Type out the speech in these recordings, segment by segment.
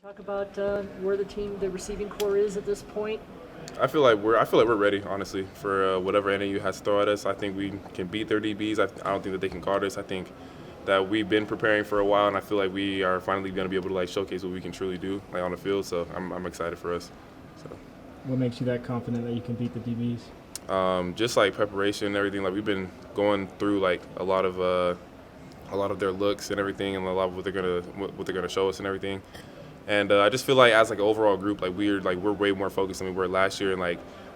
Talk about where the receiving core is at this point. I feel like we're ready, honestly, for whatever NAU has to throw at us. I think we can beat their DBs. I don't think that they can guard us. I think that we've been preparing for a while, and I feel like we are finally going to be able to showcase what we can truly do on the field. So I'm excited for us. So What makes you that confident that you can beat the DBs? just preparation and everything. We've been going through a lot of their looks and everything, and a lot of what they're gonna show us and everything. And I just feel like as an overall group, we're way more focused than we were last year, and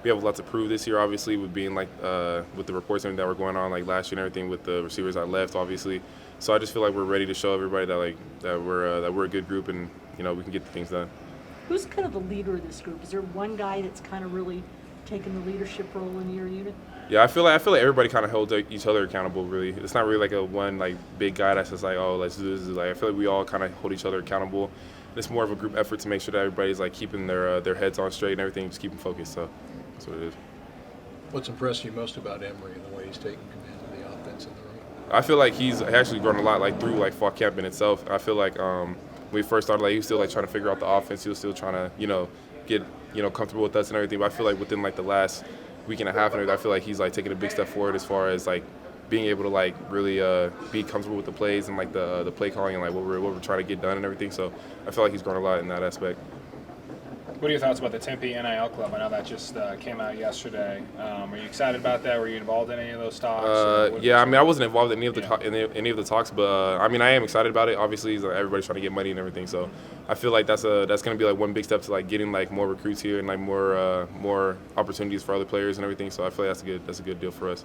we have a lot to prove this year. Obviously, with being with the reports and everything that were going on last year and everything with the receivers that left, obviously. So I just feel like we're ready to show everybody that we're a good group, and we can get the things done. Who's kind of the leader of this group? Is there one guy that's kind of really taking the leadership role in your unit? Yeah, I feel like everybody kind of holds each other accountable. Really, it's not really a one big guy that's just oh, let's do this. I feel like we all kind of hold each other accountable. It's more of a group effort to make sure that everybody's keeping their heads on straight and everything, just keep them focused. So that's what it is. What's impressed you most about Emory and the way he's taking command of the offense in the room? I feel like he's actually grown a lot through fall camp in itself. I feel like when we first started, he was still trying to figure out the offense. He was still trying to get comfortable with us and everything. But I feel like within the last week and a half and everything, I feel like he's taking a big step forward as far as being able to really be comfortable with the plays and the play calling and what we're trying to get done and everything. So I feel like he's grown a lot in that aspect. What are your thoughts about the Tempe NIL club? I know that just came out yesterday. Are you excited about that? Were you involved in any of those talks? Yeah, I wasn't involved in any of the talks, but I am excited about it. Obviously, everybody's trying to get money and everything, so I feel like that's going to be one big step to getting more recruits here and more opportunities for other players and everything. So I feel like that's a good deal for us.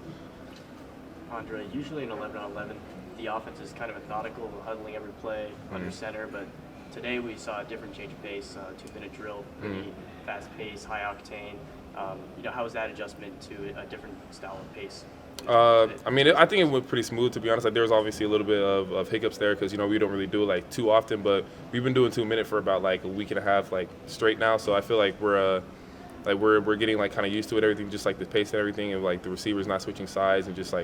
Andre, usually in 11-on-11, the offense is kind of methodical, huddling every play under center, but today we saw a different change of pace, 2-minute drill, pretty fast pace, high octane. How was that adjustment to a different style of pace? I think it went pretty smooth, to be honest. There was obviously a little bit of hiccups there because we don't really do it too often, but we've been doing 2 minute for about a week and a half straight now. So I feel like we're getting kind of used to it, everything, just the pace and everything, and the receivers not switching sides and just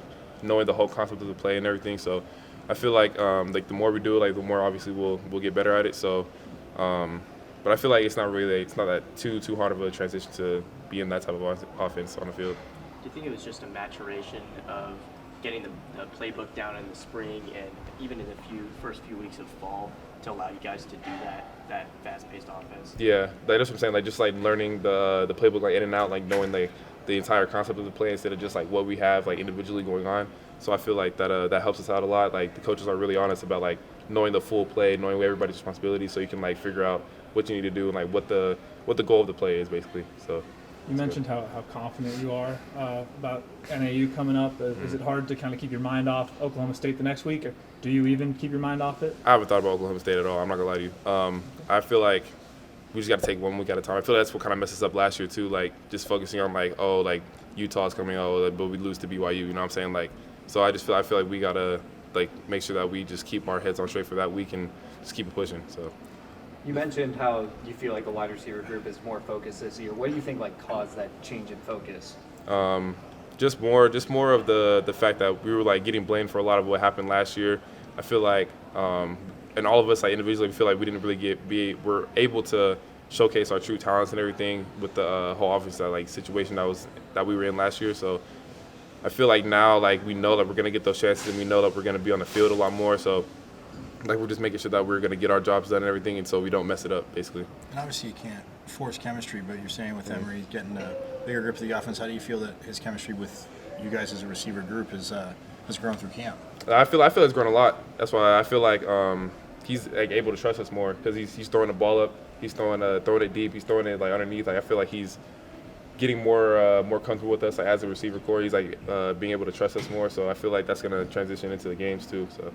knowing the whole concept of the play and everything. So I feel like the more we do it, the more obviously we'll get better at it. So, but I feel like it's not that too hard of a transition to be in that type of offense on the field. Do you think it was just a maturation of getting the playbook down in the spring and even in the first few weeks of fall to allow you guys to do that fast-paced offense? Yeah, that's what I'm saying. Just learning the playbook in and out, knowing the entire concept of the play instead of just what we have individually going on. So I feel like that helps us out a lot. The coaches are really honest about knowing the full play, knowing everybody's responsibility, so you can figure out what you need to do and what the goal of the play is basically. So You mentioned how confident you are about NAU coming up. Is it hard to kind of keep your mind off Oklahoma State the next week, or do you even keep your mind off it? I haven't thought about Oklahoma State at all. I'm not gonna lie to you. I feel like we just got to take 1 week at a time. I feel that's what kind of messed us up last year too. Just focusing on Utah's coming, but we lose to BYU. You know what I'm saying? So I feel like we gotta make sure that we just keep our heads on straight for that week and just keep it pushing. So. You mentioned how you feel like the wide receiver group is more focused this year. What do you think caused that change in focus? Just more of the fact that we were getting blamed for a lot of what happened last year. I feel like, and all of us individually feel like we didn't really were able to showcase our true talents and everything with the whole offense situation that we were in last year. So I feel like now we know that we're gonna get those chances and we know that we're gonna be on the field a lot more. So. We're just making sure that we're going to get our jobs done and everything, and so we don't mess it up, basically. And obviously you can't force chemistry, but you're saying with Emory getting a bigger grip of the offense, how do you feel that his chemistry with you guys as a receiver group has grown through camp? I feel it's grown a lot. That's why I feel like he's able to trust us more because he's throwing the ball up, he's throwing it deep, he's throwing it underneath. I feel like he's getting more comfortable with us as a receiver core. He's being able to trust us more, so I feel like that's going to transition into the games too. So.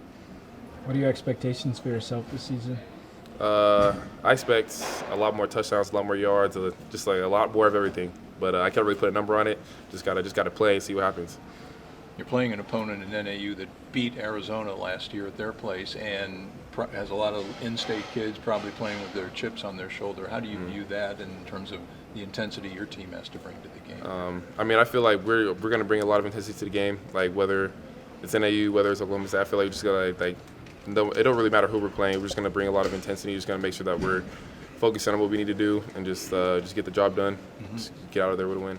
What are your expectations for yourself this season? I expect a lot more touchdowns, a lot more yards, just a lot more of everything. But I can't really put a number on it. Just gotta play and see what happens. You're playing an opponent in NAU that beat Arizona last year at their place and has a lot of in-state kids probably playing with their chips on their shoulder. How do you view that in terms of the intensity your team has to bring to the game? I feel like we're going to bring a lot of intensity to the game, whether it's NAU, whether it's Oklahoma State. I feel like we just got to it don't really matter who we're playing. We're just going to bring a lot of intensity. Just going to make sure that we're focused on what we need to do and just get the job done. Just get out of there with a win.